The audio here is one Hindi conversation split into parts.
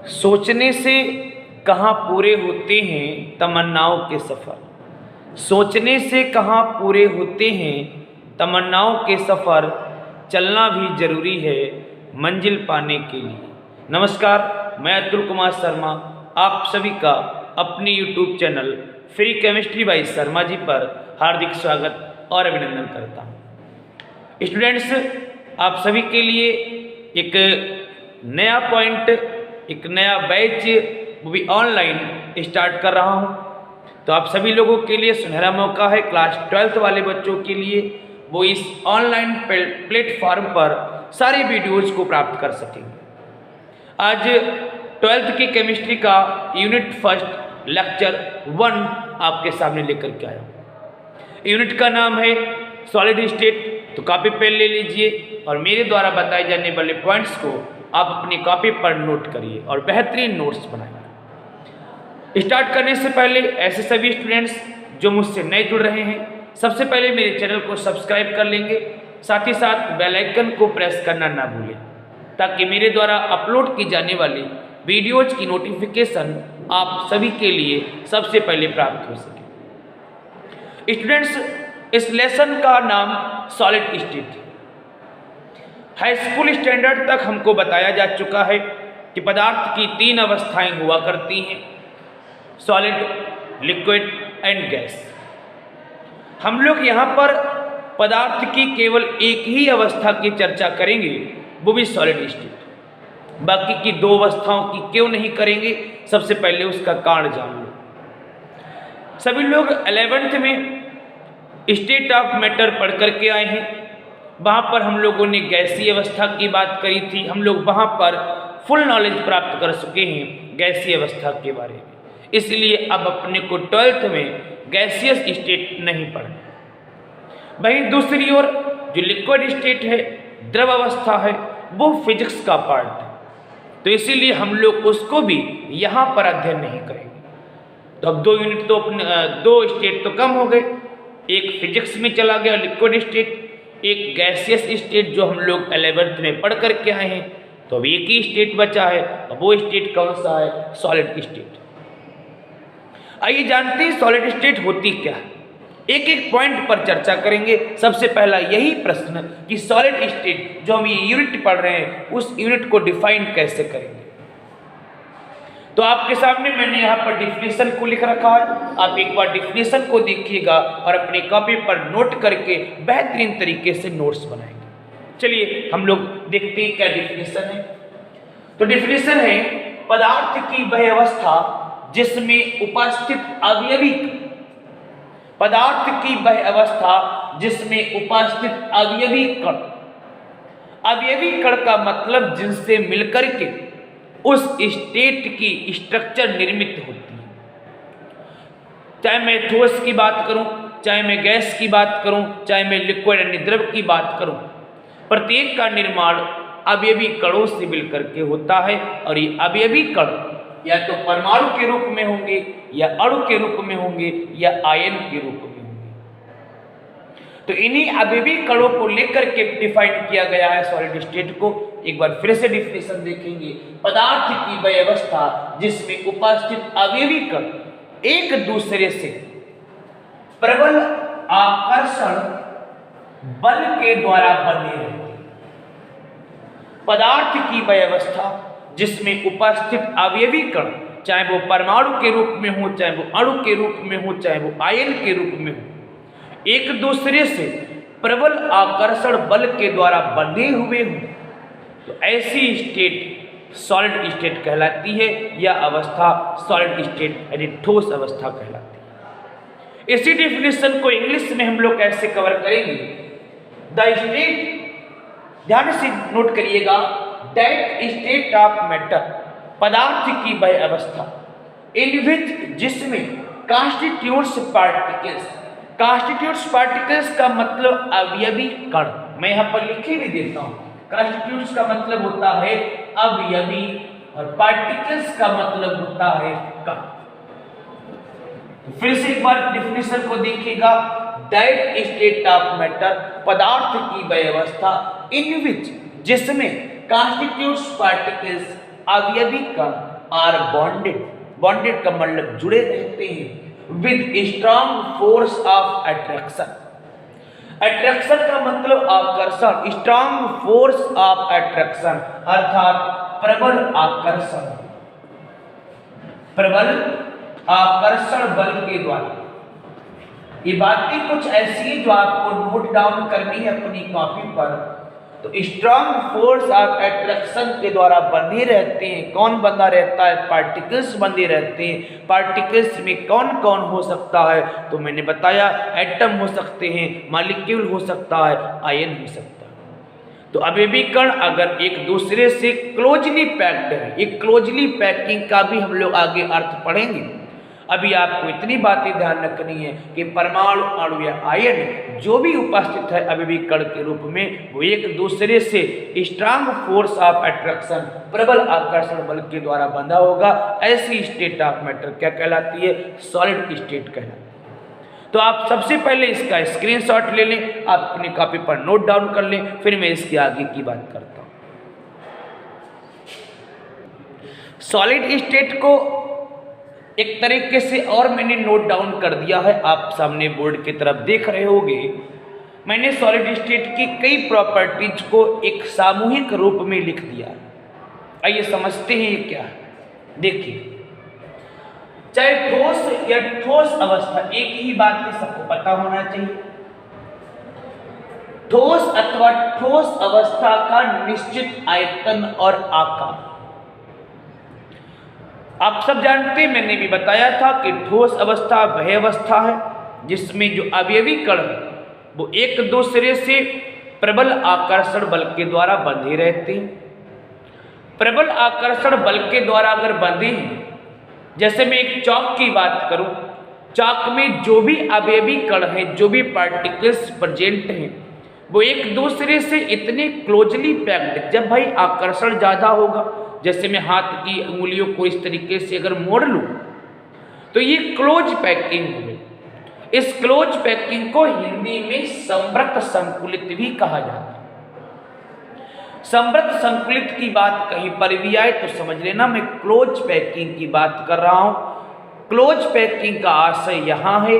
सोचने से कहाँ पूरे होते हैं तमन्नाओं के सफ़र। सोचने से कहाँ पूरे होते हैं तमन्नाओं के सफ़र। चलना भी ज़रूरी है मंजिल पाने के लिए। नमस्कार, मैं अतुल कुमार शर्मा आप सभी का अपने YouTube channel free chemistry by Sharma ji पर हार्दिक स्वागत और अभिनंदन करता हूँ। स्टूडेंट्स, आप सभी के लिए एक नया पॉइंट, एक नया बैच वो भी ऑनलाइन स्टार्ट कर रहा हूँ। तो आप सभी लोगों के लिए सुनहरा मौका है, क्लास 12th वाले बच्चों के लिए वो इस ऑनलाइन प्लेटफॉर्म पर सारे वीडियोज़ को प्राप्त कर सकेंगे। आज 12th की केमिस्ट्री का यूनिट फर्स्ट लेक्चर 1 आपके सामने लेकर के आया हूँ। यूनिट का नाम है सॉलिड स्टेट। तो कॉपी पेन ले लीजिए और मेरे द्वारा बताए जाने वाले पॉइंट्स को आप अपनी कॉपी पर नोट करिए और बेहतरीन नोट्स बनाइए। स्टार्ट करने से पहले ऐसे सभी स्टूडेंट्स जो मुझसे नए जुड़ रहे हैं, सबसे पहले मेरे चैनल को सब्सक्राइब कर लेंगे, साथ ही साथ बेल आइकन को प्रेस करना ना भूलें ताकि मेरे द्वारा अपलोड की जाने वाली वीडियोज की नोटिफिकेशन आप सभी के लिए सबसे पहले प्राप्त हो सके। स्टूडेंट्स, इस लेसन का नाम सॉलिड स्टेट है। हाई स्कूल स्टैंडर्ड तक हमको बताया जा चुका है कि पदार्थ की 3 अवस्थाएं हुआ करती हैं, सॉलिड, लिक्विड एंड गैस। हम लोग यहाँ पर पदार्थ की केवल एक ही अवस्था की चर्चा करेंगे, वो भी सॉलिड स्टेट। बाकी की 2 अवस्थाओं की क्यों नहीं करेंगे, सबसे पहले उसका कारण जान लो। सभी लोग 11th में स्टेट ऑफ मैटर पढ़ करके आए हैं। वहाँ पर हम लोगों ने गैसीय अवस्था की बात करी थी। हम लोग वहाँ पर फुल नॉलेज प्राप्त कर चुके हैं गैसीय अवस्था के बारे में, इसलिए अब अपने को 12th में गैसियस स्टेट नहीं पढ़ना। वहीं दूसरी ओर जो लिक्विड स्टेट है, द्रव अवस्था है, वो फिजिक्स का पार्ट है, तो इसीलिए हम लोग उसको भी यहाँ पर अध्ययन नहीं करेंगे। तो अब 2 यूनिट तो अपने 2 स्टेट तो कम हो गए, एक फिजिक्स में चला गया लिक्विड स्टेट, एक गैसियस स्टेट जो हम लोग 11th में पढ़ करके आए हैं। तो अब एक ही स्टेट बचा है, अब वो स्टेट कौन सा है? Solid state. आइए जानते हैं सॉलिड स्टेट होती क्या है। एक एक पॉइंट पर चर्चा करेंगे। सबसे पहला यही प्रश्न कि सॉलिड स्टेट जो हम ये यूनिट पढ़ रहे हैं, उस यूनिट को डिफाइन कैसे करेंगे। तो आपके सामने मैंने यहाँ पर डिफिनेशन को लिख रखा है, आप एक बार डिफिनेशन को देखिएगा और अपनी कॉपी पर नोट करके बेहतरीन तरीके से नोट्स बनाएंगे। चलिए हम लोग देखते हैं क्या डिफिनेशन है। तो डिफिनेशन है पदार्थ की वह अवस्था जिसमें उपस्थित अवयवी, पदार्थ की वह अवस्था जिसमें उपस्थित अवयवी कण। अवयवी कण का मतलब जिनसे मिलकर के उस स्टेट की स्ट्रक्चर निर्मित होती है। चाहे मैं ठोस की बात करूं, चाहे मैं गैस की बात करूं, चाहे मैं लिक्विड यानी द्रव की बात करूं, प्रत्येक का निर्माण अवयवी कणों से मिलकर के होता है। और ये अवयवी कण या तो परमाणु के रूप में होंगे, या अणु के रूप में होंगे, या आयन के रूप में होंगे। तो इन्हीं अवयवी कणों को लेकर के डिफाइन किया गया है सॉलिड स्टेट को। एक बार फिर से डिफिनेशन देखेंगे। पदार्थ की वह अवस्था जिसमें उपस्थित अवयवी कण एक दूसरे से प्रबल आकर्षण बल के द्वारा बने रहते हैं। पदार्थ की वह अवस्था जिसमें उपस्थित अवयवी कण, चाहे वो परमाणु के रूप में हो, चाहे वो अणु के रूप में हो, चाहे वो आयन के रूप में हो, एक दूसरे से प्रबल आकर्षण बल के द्वारा बंधे हुए हों, तो ऐसी स्टेट सॉलिड स्टेट कहलाती है, या अवस्था सॉलिड स्टेट यानी ठोस अवस्था कहलाती है। इसी डिफिनेशन को इंग्लिश में हम लोग कैसे कवर करेंगे? द स्टेट, ध्यान से नोट करिएगा, दैट स्टेट ऑफ मैटर, पदार्थ की वह अवस्था इन विच, जिसमें कॉन्स्टिट्यूट्स पार्टिकल्स। कॉन्स्टिट्यूट्स पार्टिकल्स का मतलब अवयवी कण। मैं यहाँ पर लिखे भी देता हूँ। कॉन्स्टिट्यूट्स का मतलब होता है अवयवी और पार्टिकल्स का मतलब होता है कण। फिर से एक बार डिफिनेशन को देखिएगा। दैट स्टेट ऑफ मैटर, पदार्थ की वह अवस्था इन विच, जिसमें कॉन्स्टिट्यूट्स पार्टिकल्स, अवयवी कण आर बॉन्डेड, बॉन्डेड का मतलब जुड़े रहते हैं with strong force of attraction. Attraction का मतलब आकर्षण, स्ट्रॉन्ग फोर्स ऑफ अट्रैक्शन अर्थात प्रबल आकर्षण, प्रबल आकर्षण बल के द्वारा। ये बातें कुछ ऐसी हैं जो आपको नोट डाउन करनी है अपनी कॉपी पर। तो स्ट्रॉन्ग फोर्स ऑफ अट्रैक्शन के द्वारा बंधे रहते हैं। कौन बंधा रहता है? पार्टिकल्स बंधे रहते हैं। पार्टिकल्स में कौन कौन हो सकता है? तो मैंने बताया एटम हो सकते हैं, मॉलिक्यूल हो सकता है, आयन हो सकता है। तो अभी भी कण अगर एक दूसरे से क्लोजली पैक्ड है, एक क्लोजली पैकिंग का भी हम लोग आगे अर्थ पढ़ेंगे। अभी आपको इतनी बातें ध्यान रखनी है कि परमाणु, अणु या आयन जो भी उपस्थित है अभी भी कण के रूप में, वो एक दूसरे से स्ट्रॉन्ग फोर्स ऑफ अट्रैक्शन, प्रबल आकर्षण बल के द्वारा बंधा होगा। ऐसी स्टेट ऑफ मैटर क्या कहलाती है? सॉलिड स्टेट कहलाती है। तो आप सबसे पहले इसका स्क्रीनशॉट ले लें, आप अपनी कॉपी पर नोट डाउन कर लें, फिर मैं इसके आगे की बात करता हूं। सॉलिड स्टेट को एक तरीके से और मैंने नोट डाउन कर दिया है, आप सामने बोर्ड की तरफ देख रहे होंगे। मैंने सॉलिड स्टेट की कई प्रॉपर्टीज को एक सामूहिक रूप में लिख दिया। आइए समझते हैं ये क्या है। देखिए, चाहे ठोस या ठोस अवस्था, एक ही बात है सबको पता होना चाहिए। ठोस अथवा ठोस अवस्था का निश्चित आयतन और आकार आप सब जानते हैं, मैंने भी बताया था कि ठोस अवस्था वह अवस्था है जिसमें जो अवयवी कण है वो एक दूसरे से प्रबल आकर्षण बल के द्वारा बंधे रहते हैं। प्रबल आकर्षण बल के द्वारा अगर बंधे हैं, जैसे मैं एक चौक की बात करूं, चौक में जो भी अवयवी कण हैं, जो भी पार्टिकल्स प्रेजेंट हैं, वो एक दूसरे से इतने क्लोजली पैक्ड, जब भाई आकर्षण ज़्यादा होगा, जैसे मैं हाथ की उंगलियों को इस तरीके से अगर मोड़ लूं तो ये क्लोज पैकिंग हो गई। इस क्लोज पैकिंग को हिंदी में संवृत संकुलित भी कहा जाता है। संवृत संकुलित की बात कहीं पर भी आए तो समझ लेना मैं क्लोज पैकिंग की बात कर रहा हूं। क्लोज पैकिंग का आशय यहां है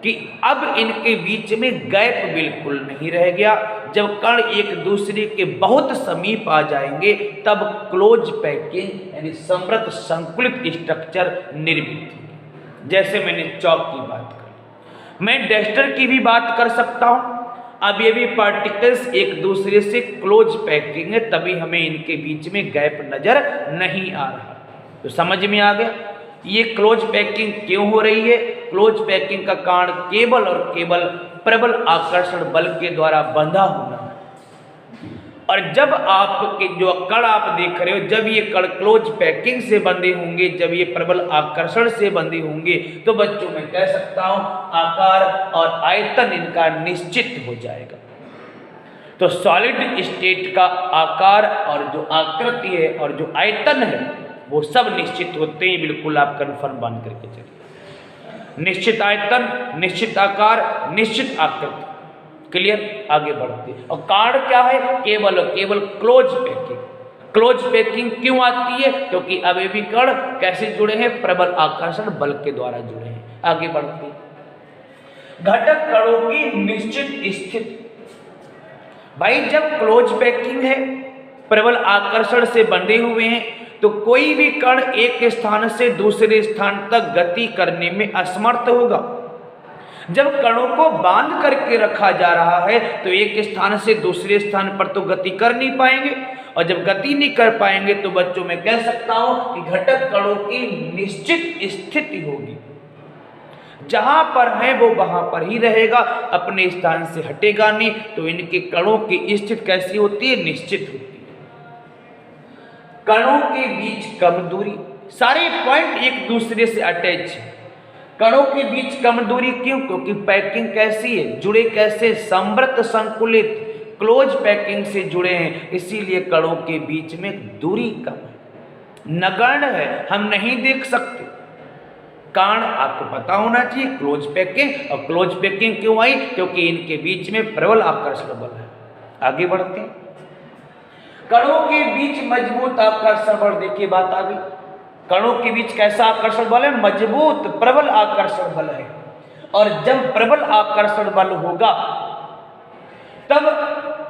कि अब इनके बीच में गैप बिल्कुल नहीं रह गया। जब कण एक दूसरे के बहुत समीप आ जाएंगे तब क्लोज पैकिंग यानी संवृत संकुलित स्ट्रक्चर निर्मित होगी। जैसे मैंने चौक की बात करी, मैं डस्टर की भी बात कर सकता हूं। अब ये भी पार्टिकल्स एक दूसरे से क्लोज पैकिंग है, तभी हमें इनके बीच में गैप नजर नहीं आ रहा। तो समझ में आ गया ये क्लोज पैकिंग क्यों हो रही है। क्लोज पैकिंग का कारण केवल और केवल प्रबल आकर्षण बल के द्वारा बंधा होना है। और जब आपके जो कण आप देख रहे हो, जब ये कण क्लोज पैकिंग से बंधे होंगे, जब ये प्रबल आकर्षण से बंधे होंगे, तो बच्चों मैं कह सकता हूं आकार और आयतन इनका निश्चित हो जाएगा। तो सॉलिड स्टेट का आकार और जो आकृति है और जो आयतन है वो सब निश्चित होते हैं। बिल्कुल आप कन्फर्म मान करके चलिए। निश्चित आयतन, निश्चित आकार, निश्चित आकृति। क्लियर? आगे बढ़ते हैं। और कारण क्या है? केवल और केवल क्लोज पैकिंग। क्लोज पैकिंग क्यों आती है? क्योंकि अवयवी कण कैसे जुड़े हैं? प्रबल आकर्षण बल के द्वारा जुड़े हैं। आगे बढ़ते हैं। घटक कणों की निश्चित स्थिति। भाई जब क्लोज पैकिंग है, प्रबल आकर्षण से बंधे हुए हैं, तो कोई भी कण एक स्थान से दूसरे स्थान तक गति करने में असमर्थ होगा। जब कणों को बांध करके रखा जा रहा है तो एक स्थान से दूसरे स्थान पर तो गति कर नहीं पाएंगे, और जब गति नहीं कर पाएंगे तो बच्चों मैं कह सकता हूं कि घटक कणों की निश्चित स्थिति होगी। जहां पर है वो वहां पर ही रहेगा, अपने स्थान से हटेगा नहीं। तो इनके कणों की स्थिति कैसी होती है? निश्चित होती है। कणों के बीच कम दूरी, सारे पॉइंट एक दूसरे से अटैच है। कणों के बीच कम दूरी क्यों? क्योंकि पैकिंग कैसी है? जुड़े कैसे? संवृत संकुलित क्लोज पैकिंग से जुड़े हैं, इसीलिए कणों के बीच में दूरी कम है, नगण्य है, हम नहीं देख सकते। कारण आपको पता होना चाहिए क्लोज पैकिंग। और क्लोज पैकिंग क्यों आई? क्योंकि इनके बीच में प्रबल आकर्षण बल है। आगे बढ़ते हैं। कणों के बीच मजबूत आकर्षण बल, देखिए बात आ गई। कणों के बीच कैसा आकर्षण बल है? मजबूत प्रबल आकर्षण बल है। और जब प्रबल आकर्षण बल होगा तब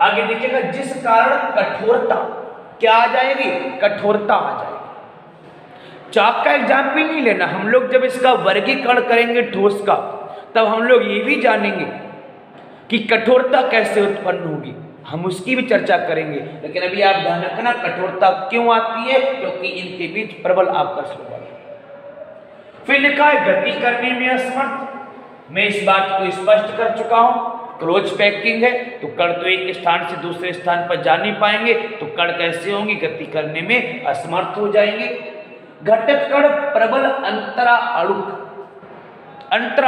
आगे देखिएगा, जिस कारण कठोरता क्या आ जाएगी? कठोरता आ जाएगी। चाक का एग्जाम्पल नहीं लेना, हम लोग जब इसका वर्गीकरण करेंगे ठोस का, तब हम लोग ये भी जानेंगे कि कठोरता कैसे उत्पन्न होगी, हम उसकी भी चर्चा करेंगे। लेकिन अभी आप ध्यान रखना, कठोरता क्यों आती है? क्योंकि इनके बीच प्रबल आकर्षण बल है। फिर लिखा है गति करने में असमर्थ। मैं इस बात को स्पष्ट कर चुका हूं, क्लोज पैकिंग है तो कण तो एक स्थान से दूसरे स्थान पर जा नहीं पाएंगे, तो कण कैसे होंगे? गति करने में असमर्थ हो जाएंगे। घटक कण प्रबल अंतरा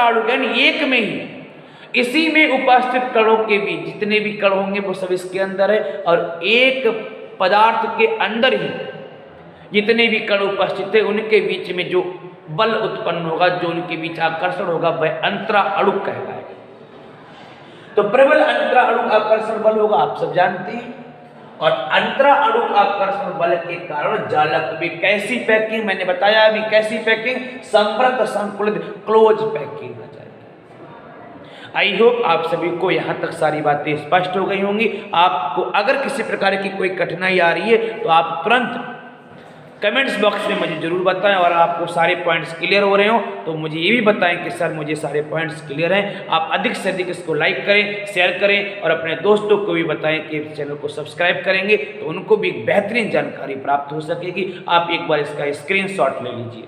अणुक यानी एक में ही, इसी में उपस्थित कणों के बीच जितने भी कण होंगे वो सब इसके अंदर है, और एक पदार्थ के अंदर ही जितने भी कण उपस्थित है उनके बीच में जो बल उत्पन्न होगा, जो उनके बीच आकर्षण होगा, वह अंतरा अणुक कहलाएगा। तो प्रबल अंतरा अणुक आकर्षण बल होगा, आप सब जानते हैं। और अंतरा अणुक आकर्षण बल के कारण जालक में कैसी पैकिंग? मैंने बताया अभी कैसी पैकिंग? संवृत संकुलित क्लोज पैकिंग हो जाएगी। आई होप आप सभी को यहां तक सारी बातें स्पष्ट हो गई होंगी। आपको अगर किसी प्रकार की कोई कठिनाई आ रही है तो आप तुरंत कमेंट्स बॉक्स में मुझे जरूर बताएं, और आपको सारे पॉइंट्स क्लियर हो रहे हो तो मुझे ये भी बताएं कि सर मुझे सारे पॉइंट्स क्लियर हैं। आप अधिक से अधिक इसको लाइक करें, शेयर करें, और अपने दोस्तों को भी बताएं कि इस चैनल को सब्सक्राइब करेंगे तो उनको भी एक बेहतरीन जानकारी प्राप्त हो सकेगी। आप एक बार इसका स्क्रीनशॉट ले लीजिए।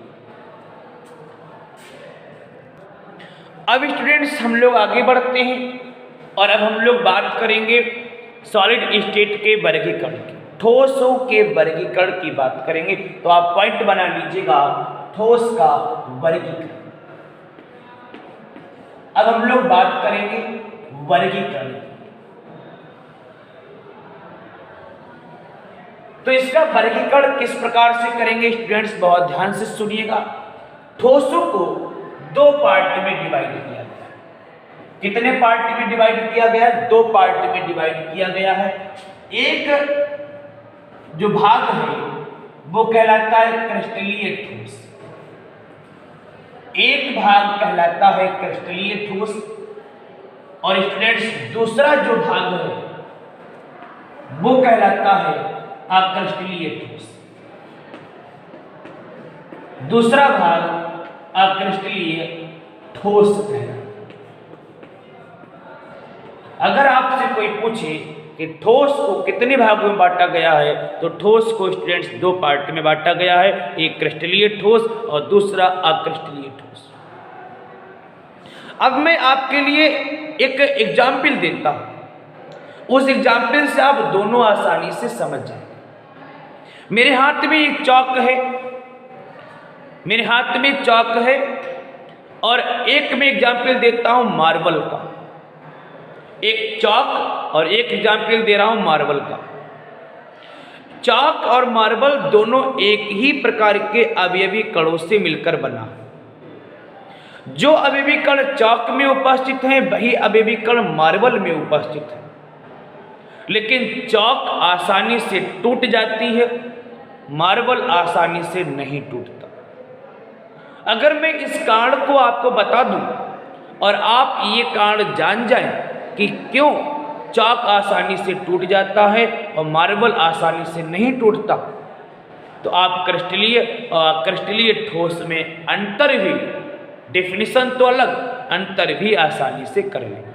अब स्टूडेंट्स हम लोग आगे बढ़ते हैं, और अब हम लोग बात करेंगे सॉलिड स्टेट के वर्गीकरण की, ठोसों के वर्गीकरण की बात करेंगे। तो आप पॉइंट बना लीजिएगा, ठोस का वर्गीकरण। अब हम लोग बात करेंगे वर्गीकरण। तो इसका वर्गीकरण किस प्रकार से करेंगे स्टूडेंट्स, बहुत ध्यान से सुनिएगा। ठोसों को दो पार्ट में डिवाइड किया गया है। कितने पार्ट में डिवाइड किया गया है? दो पार्ट में डिवाइड किया गया है। एक जो भाग है वो कहलाता है क्रिस्टलीय ठोस, एक भाग कहलाता है क्रिस्टलीय ठोस, और स्टूडेंट्स दूसरा जो भाग है वो कहलाता है अक्रिस्टलीय ठोस। दूसरा भाग अक्रिस्टलीय ठोस कहलाता है। अगर आपसे कोई पूछे कि ठोस को कितने भागों में बांटा गया है, तो ठोस को स्टूडेंट्स दो पार्ट में बांटा गया है, एक क्रिस्टलीय ठोस और दूसरा अक्रिस्टलीय ठोस। अब मैं आपके लिए एक एग्जाम्पल देता हूं, उस एग्जाम्पल से आप दोनों आसानी से समझ जाएंगे। मेरे हाथ में एक चौक है, मेरे हाथ में चौक है, और एक मैं एग्जाम्पल देता हूं मार्बल का, एक चौक और एक एग्जाम्पल दे रहा हूं मार्बल का। चौक और मार्बल दोनों एक ही प्रकार के अवयवी कणों से मिलकर बना। जो अवयवी कण चौक में उपस्थित हैं वही अवयवी कण मार्बल में उपस्थित है, लेकिन चौक आसानी से टूट जाती है, मार्बल आसानी से नहीं टूटता। अगर मैं इस कारण को आपको बता दूं और आप ये कारण जान जाएं कि क्यों चौक आसानी से टूट जाता है और मार्बल आसानी से नहीं टूटता, तो आप क्रिस्टलीय और अक्रिस्टलीय ठोस में अंतर भी, डेफिनेशन तो अलग, अंतर भी आसानी से कर लेंगे।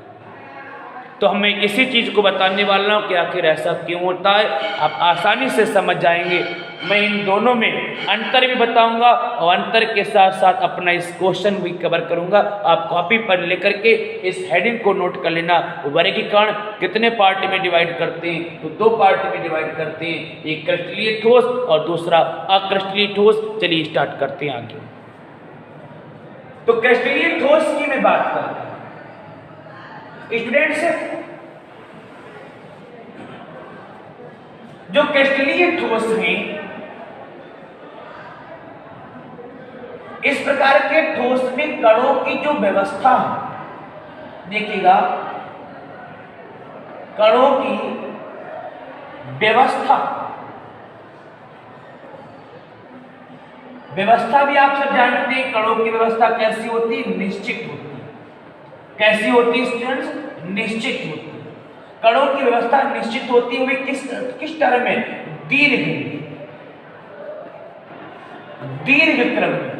तो हमें इसी चीज़ को बताने वाला हूँ कि आखिर ऐसा क्यों होता है, आप आसानी से समझ जाएंगे। मैं इन दोनों में अंतर भी बताऊंगा और अंतर के साथ साथ अपना इस क्वेश्चन भी कवर करूंगा। आप कॉपी पर लेकर के इस हेडिंग को नोट कर लेना। वर्गीकरण कितने पार्ट में डिवाइड करते हैं, तो दो पार्ट में डिवाइड करते हैं, एक क्रिस्टलीय ठोस और दूसरा अक्रिस्टलीय ठोस। चलिए स्टार्ट करते हैं आगे। तो क्रिस्टलीय ठोस की मैं बात करता हूं स्टूडेंट्स। जो क्रिस्टलीय ठोस हैं, इस प्रकार के ठोस में कणों की जो व्यवस्था है, देखिएगा कणों की व्यवस्था व्यवस्था भी आप सब जानते हैं, कणों की व्यवस्था कैसी होती है? निश्चित होती है। कैसी होती है स्टूडेंट्स? निश्चित होती है। कणों की व्यवस्था निश्चित होती है, किस टर्म में? दीर्घ क्रम में।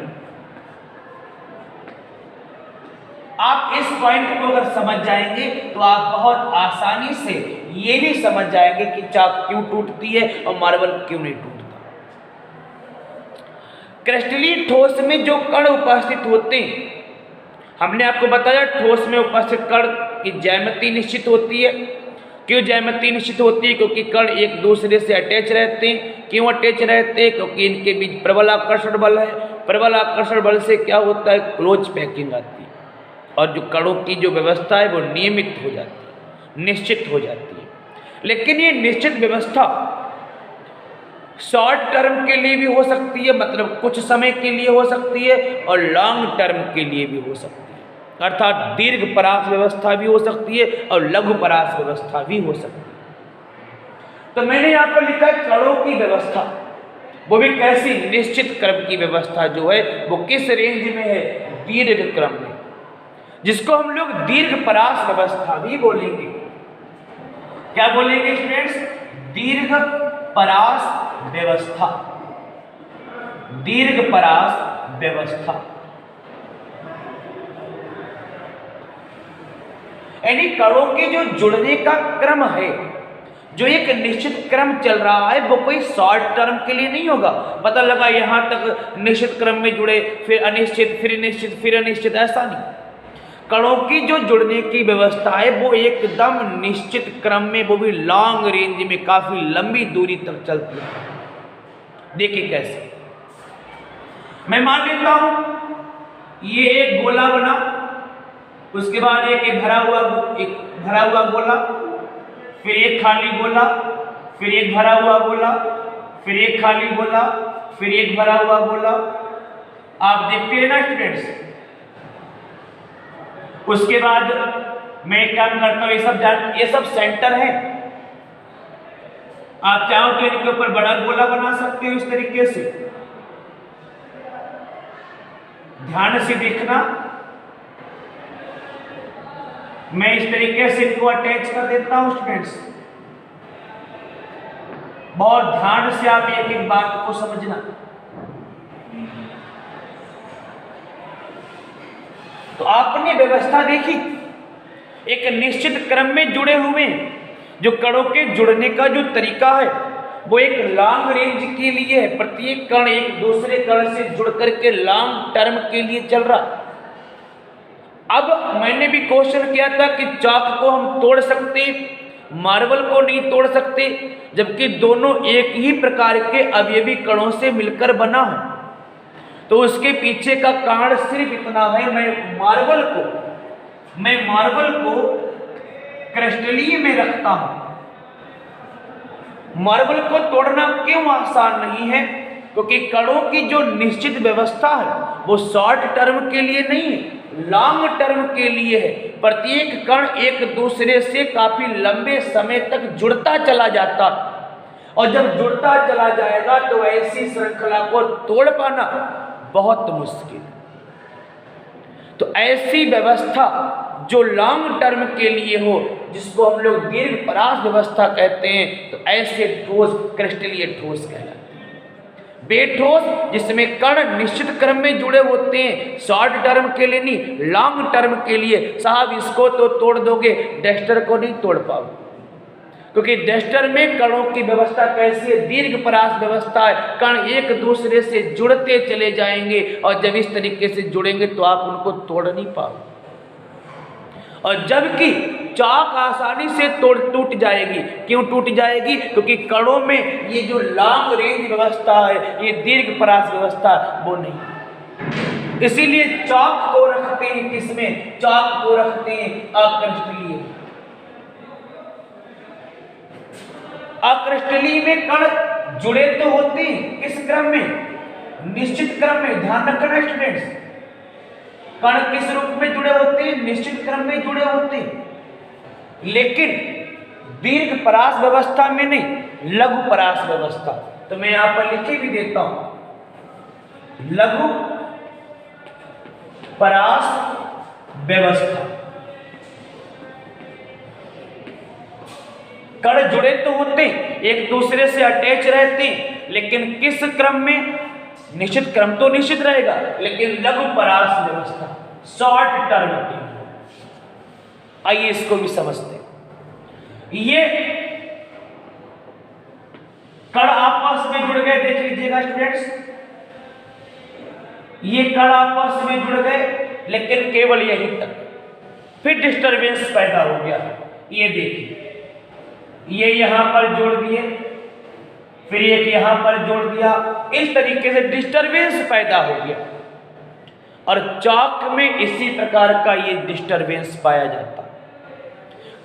आप इस पॉइंट को अगर समझ जाएंगे तो आप बहुत आसानी से ये भी समझ जाएंगे कि चाक क्यों टूटती है और मार्बल क्यों नहीं टूटता। क्रिस्टलीय ठोस में जो कण उपस्थित होते हैं, हमने आपको बताया ठोस में उपस्थित कण की ज्यामिति निश्चित होती है। क्यों ज्यामिति निश्चित होती है? क्योंकि कण एक दूसरे से अटैच रहते हैं। क्यों अटैच रहते हैं? क्योंकि इनके बीच प्रबल आकर्षण बल है। प्रबल आकर्षण बल से क्या होता है? क्लोज पैकिंग आती है और जो कणों की जो व्यवस्था है वो नियमित हो जाती है, निश्चित हो जाती है। लेकिन ये निश्चित व्यवस्था शॉर्ट टर्म के लिए भी हो सकती है, मतलब कुछ समय के लिए हो सकती है, और लॉन्ग टर्म के लिए भी हो सकती है। अर्थात दीर्घ परास व्यवस्था भी हो सकती है और लघु परास व्यवस्था भी हो सकती है। तो मैंने यहाँ पर लिखा है कणों की व्यवस्था, वो भी कैसी? निश्चित क्रम की व्यवस्था जो है वो किस रेंज में है? दीर्घ क्रम में, जिसको हम लोग दीर्घ परास व्यवस्था भी बोलेंगे। क्या बोलेंगे स्टूडेंट्स? दीर्घ परास व्यवस्था। दीर्घ परास व्यवस्था यानी कणों के जो जुड़ने का क्रम है, जो एक निश्चित क्रम चल रहा है, वो कोई शॉर्ट टर्म के लिए नहीं होगा। पता लगा यहां तक निश्चित क्रम में जुड़े, फिर अनिश्चित, फिर निश्चित, फिर अनिश्चित, ऐसा नहीं। कणों की जो जुड़ने की व्यवस्था है वो एकदम निश्चित क्रम में, वो भी लॉन्ग रेंज में, काफी लंबी दूरी तक चलती है। देखिए कैसे, मैं मान लेता हूं ये एक गोला बना, उसके बाद एक भरा हुआ गोला, फिर एक खाली गोला, फिर एक भरा हुआ गोला, फिर एक खाली गोला, फिर एक भरा हुआ गोला। आप देखते हैं ना स्टूडेंट्स। उसके बाद मैं एक काम करता हूं, ये सब सेंटर है। आप चाहो तो इनके ऊपर बड़ा गोला बना सकते हो इस तरीके से। ध्यान से देखना, मैं इस तरीके से इनको अटैच कर देता हूं स्टूडेंट्स। बहुत ध्यान से आप एक एक बात को समझना। तो आपने व्यवस्था देखी, एक निश्चित क्रम में जुड़े हुए जो कणों के जुड़ने का जो तरीका है वो एक लॉन्ग रेंज के लिए है। प्रत्येक कण एक दूसरे कण से जुड़ करके लॉन्ग टर्म के लिए चल रहा। अब मैंने भी क्वेश्चन किया था कि चॉक को हम तोड़ सकते, मार्बल को नहीं तोड़ सकते, जबकि दोनों एक ही प्रकार के अवयवी कणों से मिलकर बना हो। तो उसके पीछे का कारण सिर्फ इतना है, मैं मार्बल को क्रिस्टलीय में रखता हूं। मार्बल को तोड़ना क्यों आसान नहीं है? क्योंकि कणों की जो निश्चित व्यवस्था है वो शॉर्ट टर्म के लिए नहीं है, लॉन्ग टर्म के लिए है। प्रत्येक कण एक दूसरे से काफी लंबे समय तक जुड़ता चला जाता, और जब जुड़ता चला जाएगा तो ऐसी श्रृंखला को तोड़ पाना बहुत मुश्किल है। तो ऐसी व्यवस्था जो लॉन्ग टर्म के लिए हो, जिसको हम लोग दीर्घ परास व्यवस्था कहते हैं, तो ऐसे ठोस क्रिस्टलीय ठोस कहलाते हैं। बेठोस जिसमें कण निश्चित क्रम में जुड़े होते हैं, शॉर्ट टर्म के लिए नहीं, लॉन्ग टर्म के लिए। साहब इसको तो तोड़ दोगे, डस्टर को नहीं तोड़ पाओगे, क्योंकि डस्टर में कणों की व्यवस्था कैसी है? दीर्घ परास व्यवस्था है। कण एक दूसरे से जुड़ते चले जाएंगे, और जब इस तरीके से जुड़ेंगे तो आप उनको तोड़ नहीं पाओगे। और जबकि चॉक आसानी से टूट जाएगी। क्यों टूट जाएगी? क्योंकि कणों में ये जो लॉन्ग रेंज व्यवस्था है, ये दीर्घ परास व्यवस्था वो नहीं। इसीलिए चॉक को रखते हैं किसमें? चॉक को रखते हैं अक्रिस्टलीय। अक्रिस्टलीय में कण जुड़े तो होते हैं किस क्रम में? निश्चित क्रम में। ध्यान रखना स्टूडेंट्स, कण किस रूप में जुड़े होते हैं? निश्चित क्रम में जुड़े होते हैं। लेकिन दीर्घ परास व्यवस्था में नहीं, लघु परास व्यवस्था। तो मैं यहां पर लिखे भी देता हूं, लघु परास व्यवस्था। कण जुड़े तो होते, एक दूसरे से अटैच रहते, लेकिन किस क्रम में? निश्चित क्रम तो निश्चित रहेगा, लेकिन लघु परास व्यवस्था, शॉर्ट टर्म की। आइए इसको भी समझते हैं। ये कण आपस में जुड़ गए, देख लीजिएगा स्टूडेंट्स, ये कण आपस में जुड़ गए, लेकिन केवल यहीं तक, फिर डिस्टरबेंस पैदा हो गया। ये देखिए, ये यहां पर जोड़ दिए, फिर एक यहां पर जोड़ दिया, इस तरीके से डिस्टरबेंस पैदा हो गया। और चॉक में इसी प्रकार का ये डिस्टरबेंस पाया जाता है।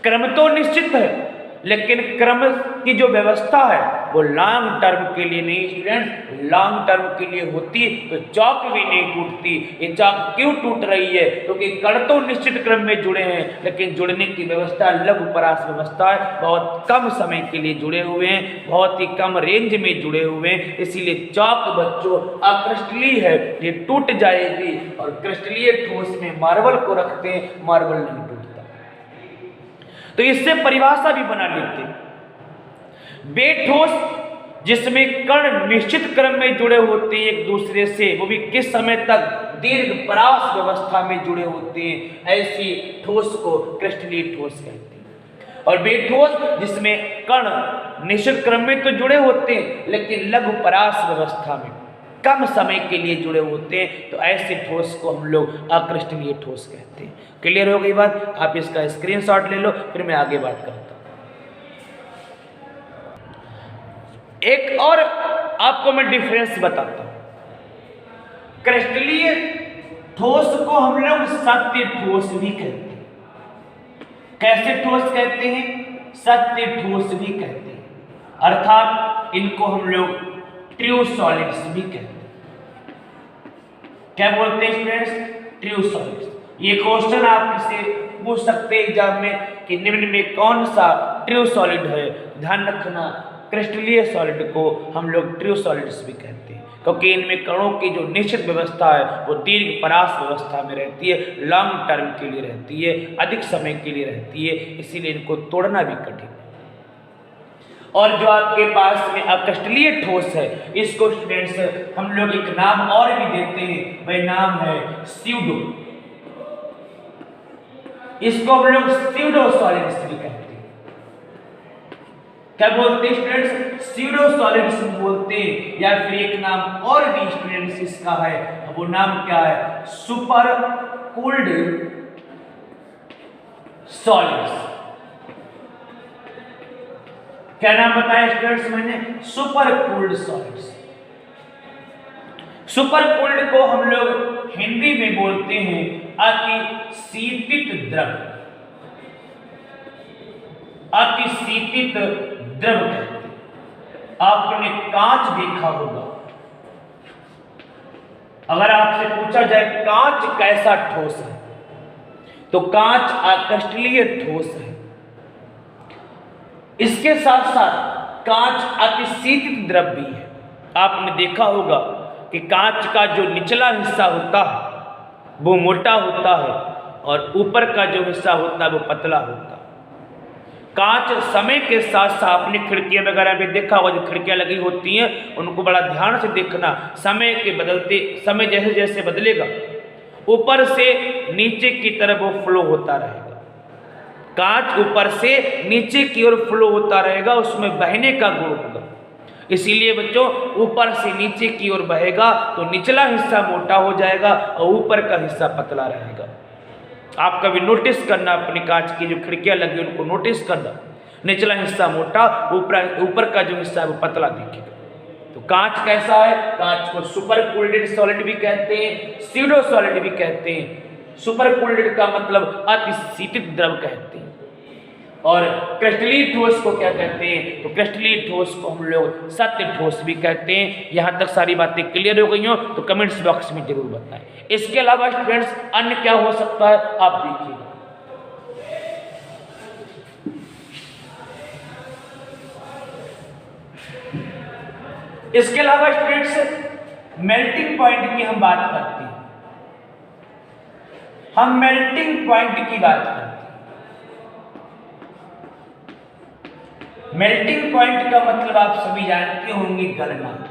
क्रम तो निश्चित है, लेकिन क्रम की जो व्यवस्था है वो लॉन्ग टर्म के लिए नहीं स्टूडेंट, लॉन्ग टर्म के लिए होती तो चौक भी नहीं टूटती। ये चौक क्यों टूट रही है? क्योंकि कण तो निश्चित क्रम में जुड़े हैं, लेकिन जुड़ने की व्यवस्था लघु परास व्यवस्था है, बहुत कम समय के लिए जुड़े हुए हैं, बहुत ही कम रेंज में जुड़े हुए हैं। इसीलिए चौक बच्चों अक्रिस्टलीय है, ये टूट जाएगी। और क्रिस्टलीय ठोस में मार्बल को रखते हैं, मार्बल नहीं टूटता। तो इससे परिभाषा भी बना लेते हैं। बेठोस जिसमें कण निश्चित क्रम में जुड़े होते हैं एक दूसरे से, वो भी किस समय तक? दीर्घ परास व्यवस्था में जुड़े होते हैं, ऐसी ठोस को क्रिस्टलीय ठोस कहते हैं। और बेठोस जिसमें कण निश्चित क्रम में तो जुड़े होते हैं, लेकिन लघु परास व्यवस्था में कम समय के लिए जुड़े होते हैं, तो ऐसे ठोस को हम लोग अक्रिस्टलीय ठोस कहते हैं। क्लियर हो गई बात? आप इसका स्क्रीनशॉट ले लो, फिर मैं आगे बात करता हूं। एक और आपको मैं डिफरेंस बताता हूं। क्रिस्टलीय ठोस को हम लोग सत्य ठोस भी कहते हैं। कैसे ठोस कहते हैं? सत्य ठोस भी कहते हैं, अर्थात इनको हम लोग ट्रू सॉलिड्स भी कहते हैं। क्या बोलते हैं स्टूडेंट्स? True solids. ये क्वेश्चन आप किसे पूछ सकते हैं एग्जाम में कि निम्न में कौन सा ट्रू सॉलिड है? ध्यान रखना, क्रिस्टलीय सॉलिड को हम लोग ट्रू सॉलिड्स भी कहते हैं, क्योंकि इनमें कणों की जो निश्चित व्यवस्था है वो दीर्घ परास व्यवस्था में रहती है, लॉन्ग टर्म के लिए रहती है, अधिक समय के लिए रहती है, इसीलिए इनको तोड़ना भी कठिन है। और जो आपके पास में अक्रिस्टलीय ठोस है, इसको स्टूडेंट्स हम लोग एक नाम और भी देते हैं, वह नाम है स्यूडो। इसको हम लोग स्यूडो सॉलिड्स भी कहते हैं। क्या बोलते हैं स्टूडेंट्स? स्यूडो सॉलिड्स बोलते हैं। या फिर एक नाम और भी स्टूडेंट्स इसका है, वो नाम क्या है? Super cooled solids. क्या नाम बताया स्टूडेंट्स मैंने? Super cooled solids. Super cooled को हम लोग हिंदी में बोलते हैं अतिशीतित द्रव। अतिशीतित द्रव कहते हैं। आपने कांच देखा होगा, अगर आपसे पूछा जाए कांच कैसा ठोस है, तो कांच अक्रिस्टलीय ठोस है। इसके साथ साथ कांच अतिशीतित द्रव भी है। आपने देखा होगा कि कांच का जो निचला हिस्सा होता है वो मोटा होता है, और ऊपर का जो हिस्सा होता है वो पतला होता है। कांच समय के साथ साथ आपने खिड़कियां वगैरह भी देखा होगा, जो खिड़कियां लगी होती हैं उनको बड़ा ध्यान से देखना। समय के बदलते समय जैसे जैसे बदलेगा, ऊपर से नीचे की तरफ वो फ्लो होता रहेगा। कांच ऊपर से नीचे की ओर फ्लो होता रहेगा, उसमें बहने का गुण होगा। इसीलिए बच्चों ऊपर से नीचे की ओर बहेगा तो निचला हिस्सा मोटा हो जाएगा और ऊपर का हिस्सा पतला रहेगा। आप कभी नोटिस करना, अपनी कांच की जो खिड़कियां लगी उनको नोटिस करना, निचला हिस्सा मोटा, ऊपर का जो हिस्सा है वो पतला दिखेगा। तो कांच कैसा है? कांच को सुपर कूल्ड सॉलिड भी कहते हैं, स्यूडो सॉलिड भी कहते हैं। सुपर कूल्ड का मतलब अतिशीतित द्रव कहते हैं। और क्रिस्टलीय ठोस को क्या कहते हैं? तो क्रिस्टलीय ठोस को हम लोग सत्य ठोस भी कहते हैं। यहां तक सारी बातें क्लियर हो गई हो तो कमेंट्स बॉक्स में जरूर बताएं। इसके अलावा स्टूडेंट्स अन्य क्या हो सकता है, आप देखिए। इसके अलावा स्टूडेंट्स मेल्टिंग पॉइंट की हम बात करते हैं, हम मेल्टिंग पॉइंट की बात करते हैं। मेल्टिंग पॉइंट का मतलब आप सभी जानते होंगे, गलनांक।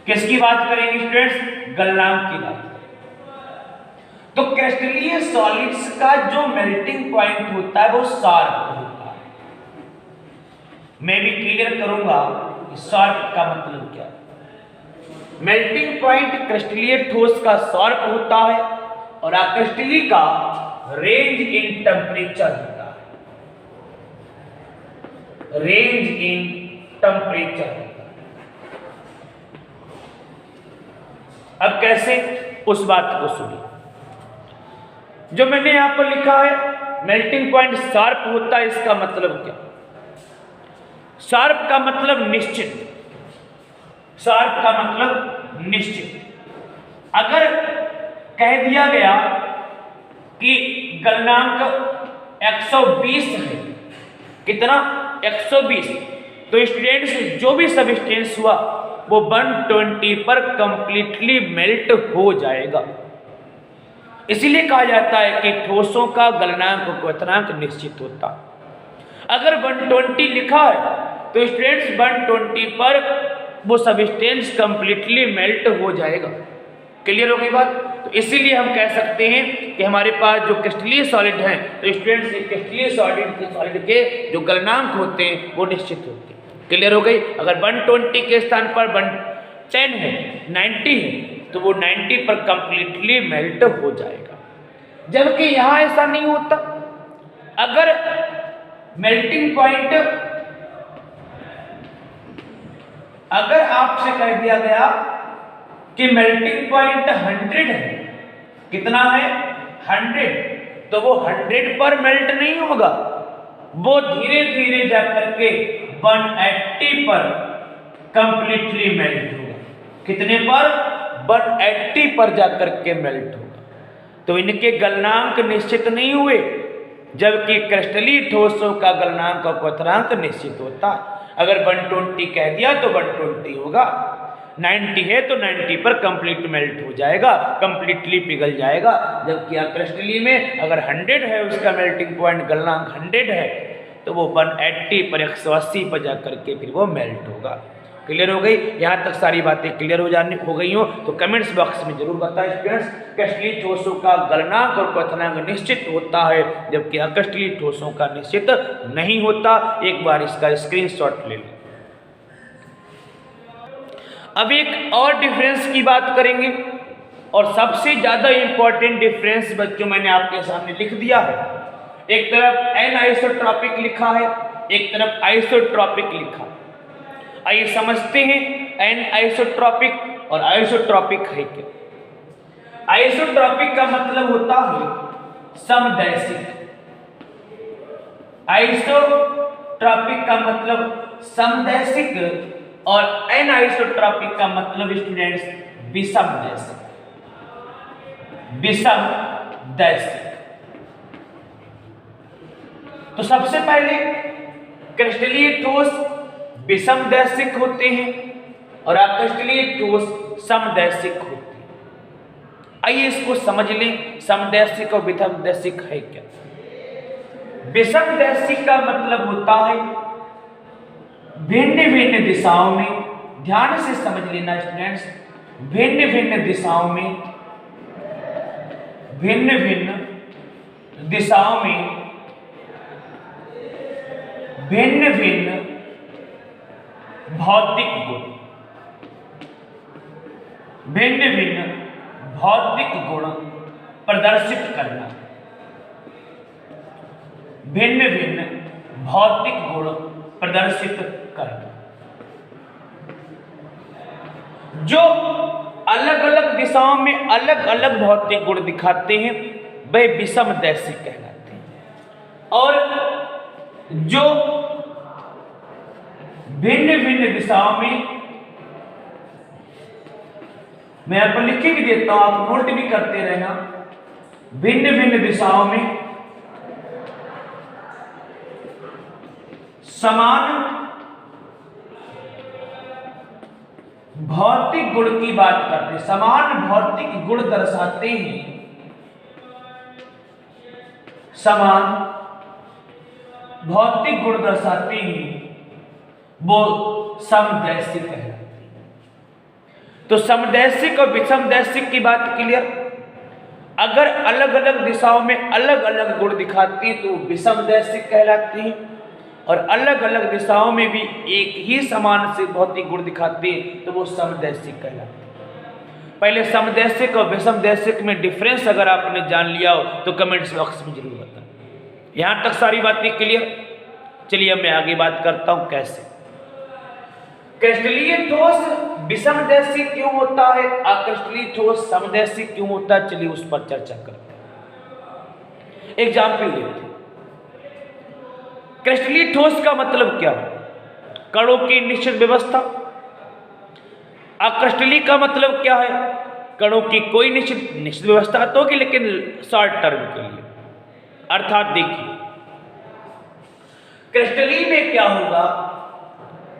किसकी बात करेंगे स्टूडेंट्स? गलनांक की बात। तो क्रिस्टलीय सॉलिड्स का जो मेल्टिंग पॉइंट होता है वो शार्प होता है। मैं भी क्लियर करूंगा कि शार्प का मतलब क्या है। मेल्टिंग पॉइंट क्रिस्टलीय ठोस का शार्प होता है और अक्रिस्टलीय का रेंज इन टेम्परेचर होता है, रेंज इन टेम्परेचर होता है। अब कैसे, उस बात को सुनिए। जो मैंने यहां पर लिखा है मेल्टिंग पॉइंट शार्प होता है, इसका मतलब क्या? शार्प का मतलब निश्चित, शार्प का मतलब निश्चित। अगर कह दिया गया कि गलनांक 120 है, कितना? 120, तो स्टूडेंट्स जो भी सबस्टेंस हुआ वो 120 पर कंप्लीटली मेल्ट हो जाएगा। इसीलिए कहा जाता है कि ठोसों का गलनांक क्वथनांक निश्चित होता। अगर 120 लिखा है तो स्टूडेंट्स 120 पर वो सबस्टेंस कंप्लीटली मेल्ट हो जाएगा। क्लियर हो गई बात? तो इसीलिए हम कह सकते हैं कि हमारे पास जो क्रिस्टलीय सॉलिड हैं, तो स्टूडेंट्स क्रिस्टलीय सॉलिड के जो गलनांक होते हैं वो निश्चित होते हैं। क्लियर हो गई? अगर 120 के स्थान पर 110 है, 90 है, तो वो 90 पर कंप्लीटली मेल्ट हो जाएगा। जबकि यहां ऐसा नहीं होता। अगर मेल्टिंग पॉइंट, अगर आपसे कह दिया गया कि मेल्टिंग पॉइंट 100 है, कितना है? 100, तो वो 100 पर मेल्ट नहीं होगा, वो धीरे धीरे जाकर के 180 पर कंप्लीटली मेल्ट होगा। कितने पर? 180 पर जाकर के मेल्ट होगा। तो इनके गलनांक निश्चित नहीं हुए, जबकि क्रिस्टलीय ठोसों का गलनांक और क्वथनांक निश्चित होता है। अगर 120 कह दिया तो 120 होगा, 90 है तो 90 पर कंप्लीट मेल्ट हो जाएगा, कंप्लीटली पिघल जाएगा। जबकि क्रिस्टलीय में अगर 100 है, उसका मेल्टिंग पॉइंट गलनांक 100 है, तो वो 180 पर 180 पर जाकर के फिर वो मेल्ट होगा। क्लियर हो गई? यहाँ तक सारी बातें क्लियर हो गई हो तो कमेंट्स बॉक्स में जरूर बताएं स्टूडेंट्स। क्रिस्टलीय ठोसों का गलनांक और क्वथनांक निश्चित होता है, जबकि अक्रिस्टलीय ठोसों का निश्चित नहीं होता। एक बार इसका स्क्रीनशॉट ले लें। अब एक और डिफरेंस की बात करेंगे, और सबसे ज्यादा इंपॉर्टेंट डिफरेंस बच्चों मैंने आपके सामने लिख दिया है। एक तरफ एनआइसोट्रॉपिक लिखा है, एक तरफ आइसोट्रॉपिक लिखा है। आइए समझते हैं एनआइसोट्रॉपिक और आइसोट्रॉपिक है क्या। आइसोट्रॉपिक का मतलब होता है समदैशिक, आइसोट्रॉपिक का मतलब समदैशिक, और एनआइसोट्रॉपिक का मतलब स्टूडेंट्स विषमदैशिक, विषमदैशिक। तो सबसे पहले क्रिस्टलीय ठोस विषमदैशिक होते हैं और अक्रिस्टलीय ठोस समदैशिक होते हैं। आइए इसको समझ लें, समदैशिक और विषमदैशिक है क्या। विषमदैशिक का मतलब होता है भिन्न भिन्न दिशाओं में, ध्यान से समझ लेना स्टूडेंट्स, भिन्न भिन्न दिशाओं में, भिन्न भिन्न दिशाओं में भिन्न भिन्न भौतिक गुण, भिन्न भिन्न भौतिक गुण प्रदर्शित करना, भिन्न भिन्न भौतिक गुण प्रदर्शित करना। जो अलग अलग दिशाओं में अलग अलग भौतिक गुण दिखाते हैं वह विषमदैशिक कहलाते हैं, और जो भिन्न भिन्न दिशाओं में, मैं आपको लिख के भी देता हूं, आप नोट भी करते रहना, भिन्न भिन्न दिशाओं में समान भौतिक गुण की बात करते हैं, समान भौतिक गुण दर्शाते हैं, समान भौतिक गुण दर्शाते हैं, वो समदैशिक कहलाते हैं। तो समदैशिक और विषमदैशिक की बात क्लियर। अगर अलग अलग दिशाओं में अलग अलग गुण दिखाती है तो विषमदैशिक कहलाती है, और अलग अलग दिशाओं में भी एक ही समान से भौतिक गुण दिखाते हैं तो वो समदैशिक कहलाते हैं। पहले समदैशिक और विषमदैशिक में डिफरेंस अगर आपने जान लिया हो तो कमेंट्स बॉक्स में जरूर बताएं। यहां तक सारी बातें क्लियर। चलिए अब मैं आगे बात करता हूं कैसे। क्रिस्टलीय ठोस विषमदैशिक क्यों होता है, अक्रिस्टलीय ठोस समदैशिक क्यों होता है, चलिए उस पर चर्चा करते हैं। एग्जाम्पल देते हैं। क्रिस्टलीय ठोस का मतलब क्या है, कणों की निश्चित व्यवस्था। अक्रिस्टलीय का मतलब क्या है, कणों की कोई निश्चित व्यवस्था तो होगी लेकिन शॉर्ट टर्म के लिए। अर्थात देखिए क्रिस्टलीय में क्या होगा,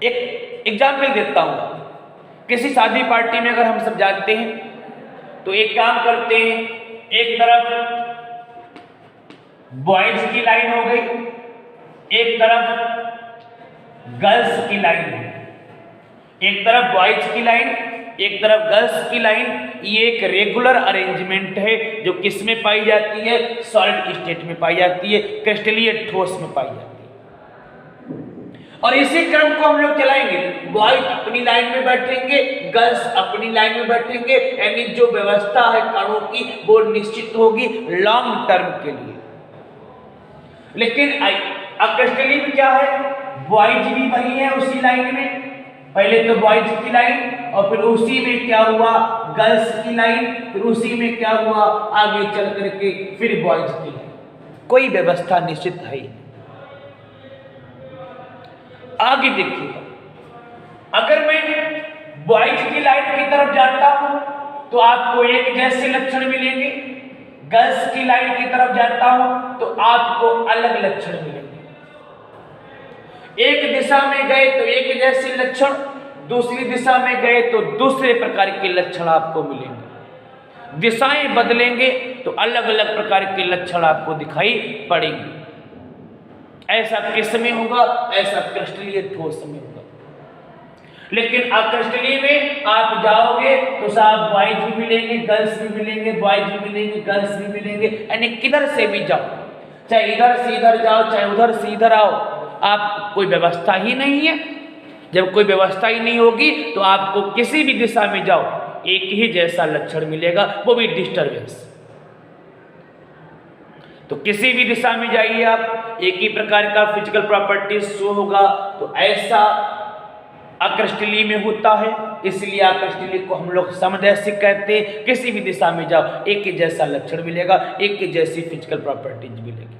एक एग्जाम्पल देता हूं। किसी शादी पार्टी में अगर हम सब जाते हैं तो एक काम करते हैं, एक तरफ बॉयज की लाइन हो गई, एक तरफ गर्ल्स की लाइन है, एक तरफ बॉयज की लाइन, एक तरफ गर्ल्स की लाइन। ये एक रेगुलर अरेंजमेंट है जो किस में पाई जाती है, सॉलिड स्टेट में पाई जाती है, क्रिस्टलीय ठोस में पाई जाती है। और इसी क्रम को हम लोग चलाएंगे, बॉयज अपनी लाइन में बैठेंगे, गर्ल्स अपनी लाइन में बैठेंगे, यानी जो व्यवस्था है कणों की वो निश्चित होगी लॉन्ग टर्म के लिए। लेकिन अक्रिस्टलीय में क्या है, बॉयज भी वही है उसी लाइन में, पहले तो बॉयज की लाइन और फिर उसी में क्या हुआ गर्ल्स की लाइन, फिर उसी में क्या हुआ आगे चल करके फिर बॉयज की लाइन। कोई व्यवस्था निश्चित है ही। आगे देखिएगा, अगर मैं बॉयज की लाइन की तरफ जाता हूं तो आपको एक जैसे लक्षण मिलेंगे, गर्ल्स की लाइन की तरफ जाता हूं तो आपको अलग लक्षण मिलेंगे। एक दिशा में गए तो एक जैसे लक्षण, दूसरी दिशा में गए तो दूसरे प्रकार के लक्षण आपको मिलेंगे। दिशाएं बदलेंगे तो अलग अलग प्रकार के लक्षण आपको दिखाई पड़ेंगे। ऐसा किस में होगा, ऐसा क्रिस्टलीय ठोस में होगा। लेकिन अक्रिस्टलीय में आप जाओगे तो साहब बॉयज भी मिलेंगे, गर्ल्स भी मिलेंगे, बॉयज भी मिलेंगे, गर्ल्स भी मिलेंगे, यानी किधर से भी जाओ, चाहे इधर से इधर जाओ चाहे उधर से इधर आओ, आप कोई व्यवस्था ही नहीं है। जब कोई व्यवस्था ही नहीं होगी तो आपको किसी भी दिशा में जाओ एक ही जैसा लक्षण मिलेगा, वो भी डिस्टर्बेंस। तो किसी भी दिशा में जाइए आप एक ही प्रकार का फिजिकल प्रॉपर्टीज शो होगा। तो ऐसा अक्रिस्टलीय में होता है, इसलिए अक्रिस्टलीय को हम लोग समदैशिक कहते हैं। किसी भी दिशा में जाओ एक ही जैसा लक्षण मिलेगा, एक ही जैसी फिजिकल प्रॉपर्टीज मिलेगी।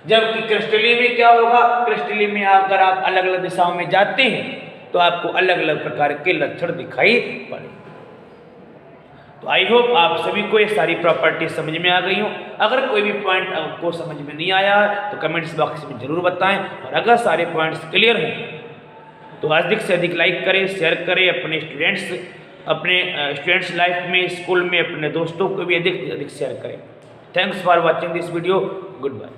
जबकि क्रिस्टलीय में क्या होगा, क्रिस्टलीय में अगर आप अलग अलग दिशाओं में जाते हैं तो आपको अलग अलग प्रकार के लक्षण दिखाई पड़ेंगे। तो आई होप आप सभी को ये सारी प्रॉपर्टी समझ में आ गई हो। अगर कोई भी पॉइंट आपको समझ में नहीं आया तो कमेंट्स बॉक्स में जरूर बताएं, और अगर सारे पॉइंट्स क्लियर हों तो अधिक से अधिक लाइक करें, शेयर करें, अपने स्टूडेंट्स लाइफ में, स्कूल में अपने दोस्तों को भी अधिक से अधिक शेयर करें। Thanks for watching this video. Good bye.